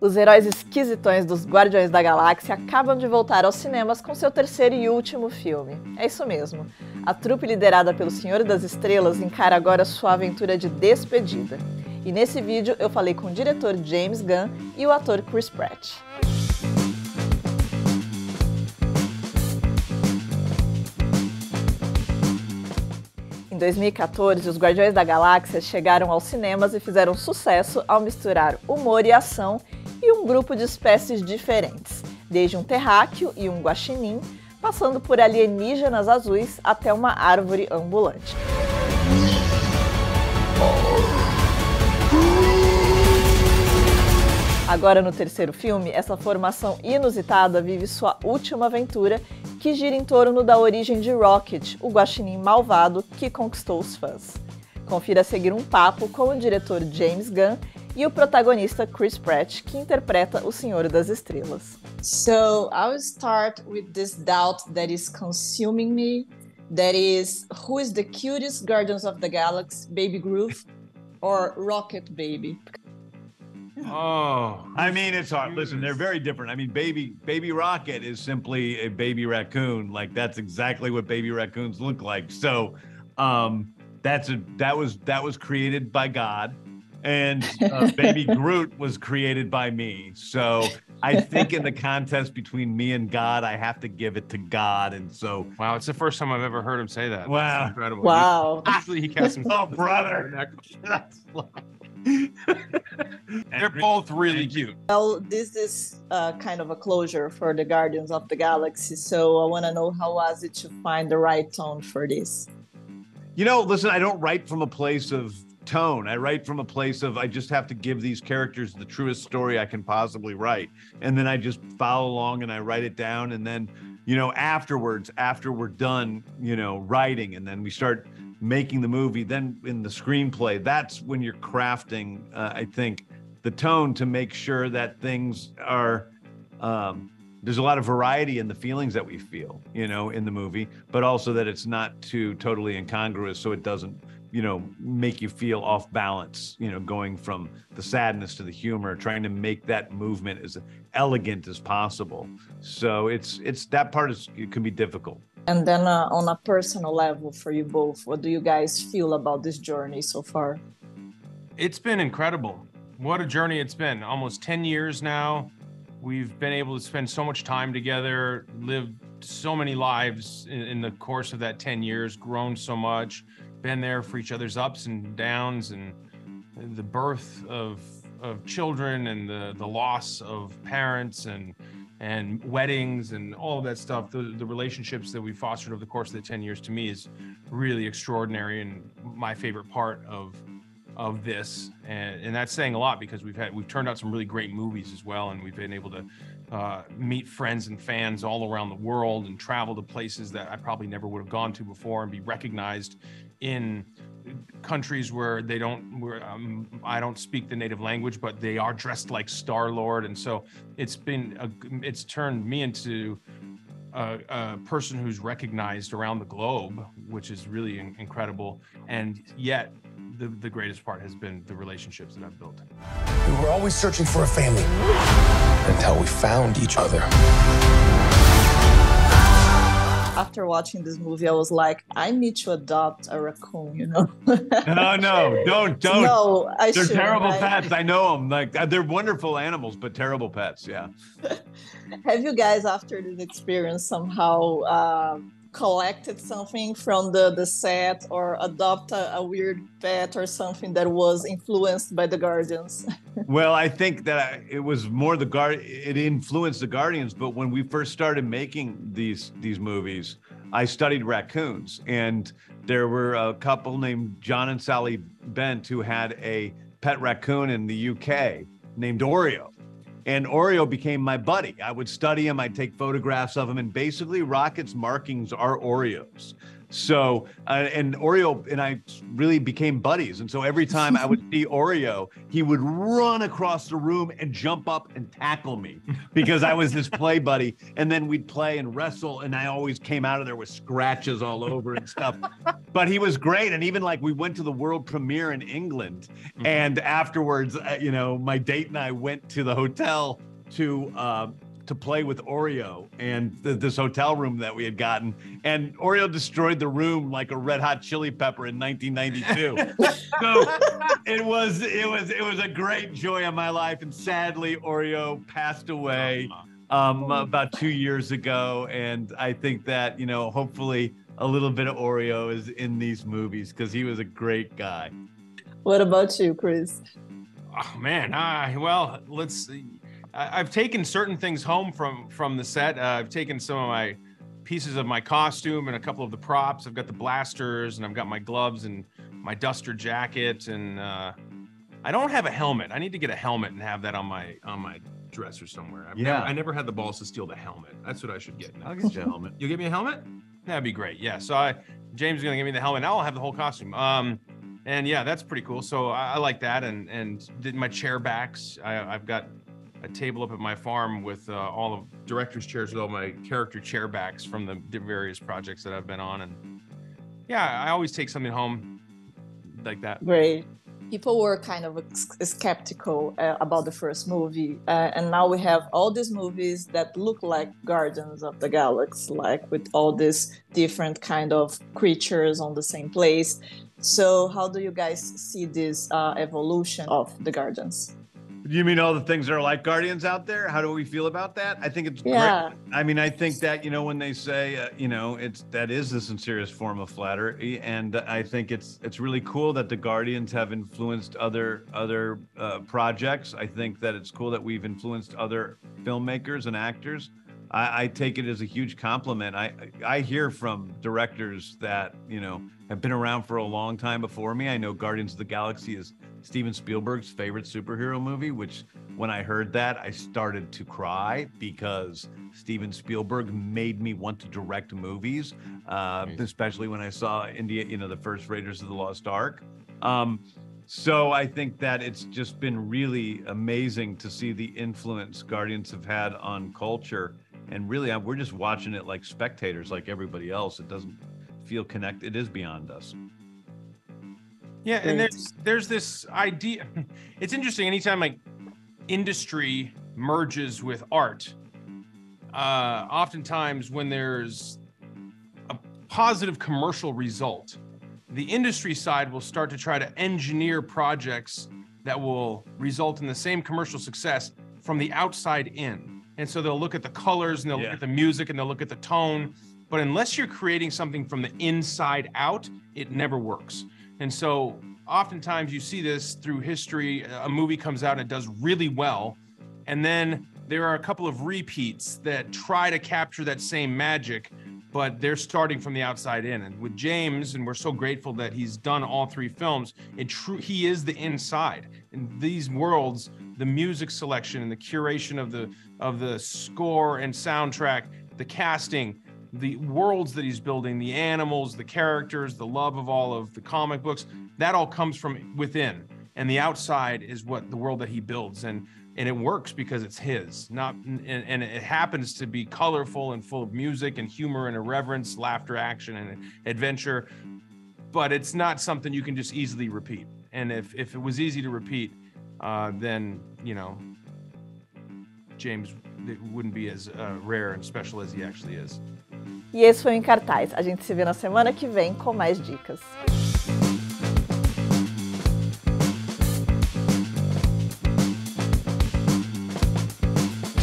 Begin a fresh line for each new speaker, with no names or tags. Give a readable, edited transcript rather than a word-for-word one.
Os heróis esquisitões dos Guardiões da Galáxia acabam de voltar aos cinemas com seu terceiro e último filme. É isso mesmo. A trupe liderada pelo Senhor das Estrelas encara agora sua aventura de despedida. E nesse vídeo eu falei com o diretor James Gunn e o ator Pratt. Em 2014, os Guardiões da Galáxia chegaram aos cinemas e fizeram sucesso ao misturar humor e ação e um grupo de espécies diferentes, desde um terráqueo e um guaxinim, passando por alienígenas azuis até uma árvore ambulante. Agora, no terceiro filme, essa formação inusitada vive sua última aventura, que gira em torno da origem de Rocket, o guaxinim malvado que conquistou os fãs. Confira a seguir um papo com o diretor James Gunn e o protagonista Pratt, que interpreta o Senhor das Estrelas.
So, I'll start with this doubt that is consuming me. That is, who is the cutest Guardians of the Galaxy, Baby Groot or Rocket Baby?
Oh, I mean, it's hard. Listen, they're very different. I mean, baby Rocket is simply a baby raccoon. Like, that's exactly what baby raccoons look like. So, that was created by God, and baby Groot was created by me. So, I think in the contest between me and God, I have to give it to God. And so,
wow, it's the first time I've ever heard him say that.
Wow,
that's incredible.
Wow.
Actually, he casts himself.
Oh, brother.
They're both really cute.
Well, this is kind of a closure for the Guardians of the Galaxy, so I want to know, how was it to find the right tone for this?
You know, listen, I don't write from a place of tone. I write from a place of, I just have to give these characters the truest story I can possibly write. And then I just follow along and I write it down. And then, you know, afterwards, after we're done, you know, writing, and then we start making the movie, then in the screenplay, that's when you're crafting, I think, the tone to make sure that things are, there's a lot of variety in the feelings that we feel, you know, in the movie, but also that it's not too totally incongruous, so it doesn't, you know, make you feel off balance, you know, going from the sadness to the humor, trying to make that movement as elegant as possible. So it's that part it can be difficult.
And then on a personal level for you both, what do you guys feel about this journey so far?
It's been incredible. What a journey it's been. Almost 10 years now. We've been able to spend so much time together, lived so many lives in the course of that 10 years, grown so much, been there for each other's ups and downs, and the birth of children, and the loss of parents, and weddings, and all of that stuff. The relationships that we fostered over the course of the 10 years, to me, is really extraordinary, and my favorite part of this, and that's saying a lot, because we've turned out some really great movies as well, and we've been able to meet friends and fans all around the world, and travel to places that I probably never would have gone to before, and be recognized in countries where I don't speak the native language, but they are dressed like Star-Lord. And so it's turned me into a person who's recognized around the globe, which is really incredible. And yet the greatest part has been the relationships that I've built.
We were always searching for a family until we found each other.
After watching this movie, I was like, I need to adopt a raccoon, you know?
No, don't.
No, I
They're
shouldn't,
terrible
right?
pets. I know them. Like, they're wonderful animals, but terrible pets. Yeah.
Have you guys, after this experience, somehow collected something from the set, or adopt a weird pet or something that was influenced by the Guardians?
Well, I think that it was more it influenced the Guardians, but when we first started making these movies, I studied raccoons, and there were a couple named John and Sally Bent who had a pet raccoon in the UK named Oreo. And Oreo became my buddy. I would study him, I'd take photographs of him, and basically Rocket's markings are Oreos. So, and Oreo and I really became buddies. And so every time I would see Oreo, he would run across the room and jump up and tackle me because I was his play buddy. And then we'd play and wrestle. And I always came out of there with scratches all over and stuff. But he was great. And even like we went to the world premiere in England. And afterwards, you know, my date and I went to the hotel to play with Oreo and this hotel room that we had gotten, and Oreo destroyed the room like a Red Hot Chili Pepper in 1992. So it was a great joy of my life, and sadly Oreo passed away about 2 years ago, and I think that, you know, hopefully a little bit of Oreo is in these movies because he was a great guy.
What about you, Chris?
Oh man, well, let's see. I've taken certain things home from the set. I've taken some of my pieces of my costume and a couple of the props. I've got the blasters and I've got my gloves and my duster jacket, and I don't have a helmet. I need to get a helmet and have that on my dresser somewhere. I never had the balls to steal the helmet. That's what I should get.
I'll get you a helmet.
You'll get me a helmet? That'd be great. Yeah. So James is gonna give me the helmet. Now I'll have the whole costume. And yeah, that's pretty cool. So I like that. And did my chair backs. I've got a table up at my farm with all of director's chairs with all my character chair backs from the various projects that I've been on. And yeah, I always take something home like that.
Great. People were kind of skeptical about the first movie. And now we have all these movies that look like Guardians of the Galaxy, like with all these different kind of creatures on the same place. So how do you guys see this evolution of the Guardians?
You mean all the things that are like Guardians out there? How do we feel about that? I think it's great. I mean, I think that, you know, when they say, you know, that is the sincerest form of flattery, and I think it's really cool that the Guardians have influenced other projects. I think that it's cool that we've influenced other filmmakers and actors. I take it as a huge compliment. I hear from directors that, you know, have been around for a long time before me. I know Guardians of the Galaxy is Steven Spielberg's favorite superhero movie, which when I heard that, I started to cry because Steven Spielberg made me want to direct movies, especially when I saw the first Raiders of the Lost Ark. So I think that it's just been really amazing to see the influence Guardians have had on culture. And really, we're just watching it like spectators, like everybody else. It doesn't feel connected. It is beyond us.
Yeah, and there's this idea. It's interesting. Anytime like industry merges with art, oftentimes when there's a positive commercial result, the industry side will start to try to engineer projects that will result in the same commercial success from the outside in. And so they'll look at the colors and they'll look at the music and they'll look at the tone. But unless you're creating something from the inside out, it never works. And so oftentimes you see this through history. A movie comes out and it does really well. And then there are a couple of repeats that try to capture that same magic, but they're starting from the outside in. And with James, and we're so grateful that he's done all three films, he is the inside. In these worlds, the music selection and the curation of the score and soundtrack, the casting, the worlds that he's building, the animals, the characters, the love of all of the comic books, that all comes from within. And the outside is what the world that he builds. And it works because it's his, and it happens to be colorful and full of music and humor and irreverence, laughter, action, and adventure. But it's not something you can just easily repeat. And if it was easy to repeat, then, you know, James wouldn't be as rare and special as he actually is.
E esse foi o Em Cartaz. A gente se vê na semana que vem com mais dicas.